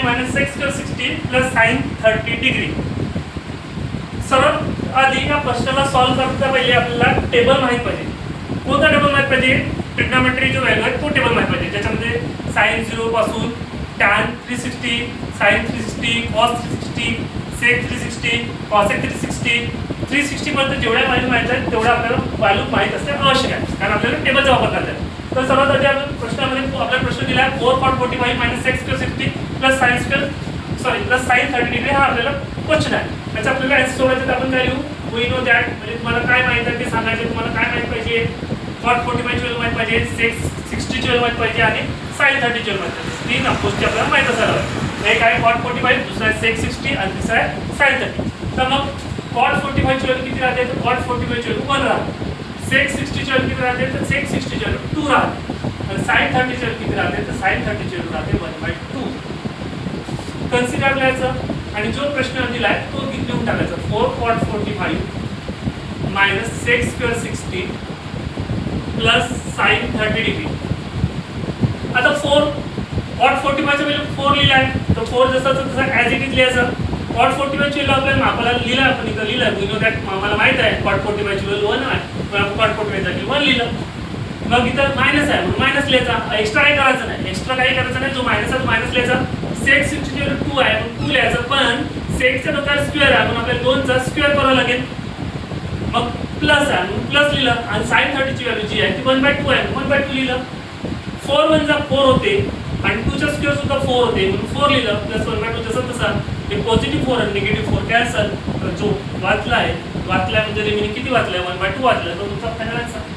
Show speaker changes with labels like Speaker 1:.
Speaker 1: Minus sec square 60 plus sign 30 degree. सर्वात आधी या प्रश्नाला सॉल्व्ह करता पहिले आपल्याला टेबल माहित पाहिजे. कोणता टेबल माहित पाहिजे? ट्रिग्नोमेट्री जो व्हॅल्यू आहे तो टेबल माहित पाहिजे, ज्याच्यामध्ये साइन 0 पासून tan 360, sin 360, cos 360, sec 360, cosec 360, 360 पर्यंत जेवढ्या व्हॅल्यू माहित आहेत तेवढ्या आपल्याला व्हॅल्यू माहित असणे आवश्यक आहे, कारण आपल्याला टेबलचा वापर करायचा आहे. तर सर्वात आधी आपण प्रश्नामध्ये आपल्याला प्रश्न दिला आहे 4 cot 45 minus sec square 60 plus sin 30 degree हा आपल्याला क्वेश्चन आहे. त्याचा आपल्याला आन्सर सोडवायचा तर आपण काय लिहू? वी नो दॅट, म्हणजे तुम्हाला काय माहित आहे ते सांगायचे. तुम्हाला काय माहित पाहिजे? cot 45 ची व्हॅल्यू माहित पाहिजे, sec 60 ची व्हॅल्यू माहित पाहिजे आणि sin 30 ची व्हॅल्यू माहित पाहिजे. तीन गोष्टी आपल्याला माहित असायला हव्या. एक आहे cot 45, दुसरा आहे sec 60 आणि तिसरा आहे sin 30. तर मग cot 45 ची व्हॅल्यू किती राहते? तर cot 45 ची व्हॅल्यू 1 राहते. sec 60 ची व्हॅल्यू किती राहते? तर sec 60 ची व्हॅल्यू 2 राहते. आणि sin 30 ची व्हॅल्यू किती राहते? तर sin 30 ची व्हॅल्यू राहते 1/2. कन्सिडर करायचं आणि जो प्रश्न दिलाय तो लिहून टाकायचा. 4 cot 45 minus sec square 60 plus sin 30 degree. आता 4 cot 45 चा व्हॅल्यू 4 लिहिला आहे, तर 4 जसा तसा ॲज इट इज लिहायचं. cot 45 ची व्हॅल्यू आपल्याला लिहिला, आपण इथं लिहिलं. वी नो दॅट, आम्हाला माहित आहे cot 45 ची व्हॅल्यू 1 आहे, पण आपण cot 45 ची 1 लिहिलं. मग इथं मायनस आहे म्हणून मायनस लिहायचा. एक्स्ट्रा काही करायचं नाही, एक्स्ट्रा काही करायचं नाही. जो मायनस आहे तो मायनस लिहायचा. sec 60 ची व्हॅल्यू 2 आहे म्हणून 2 लिहायचं, पण sec चा प्रकार स्क्वेअर आहे म्हणून आपल्याला 2 चा स्क्वेअर करावा लागेल. मग प्लस आहे म्हणून प्लस लिहिलं आणि sin 30 ची व्हॅल्यू जी आहे ती 1/2 आहे, 1/2 लिहिलं. 4 1 जा 4 होते आणि 2 चा स्क्वेअर सुद्धा 4 होते म्हणून 4 लिहिलं, प्लस 1/2 जसं तसा. हे पॉझिटिव्ह 4 आणि निगेटिव्ह 4 कॅन्सल. तर जो वाचला आहे म्हणजे रिमेनिंग किती वाचलाय? 1/2 वाचलाय. तो तुमचा फायनल आन्सर.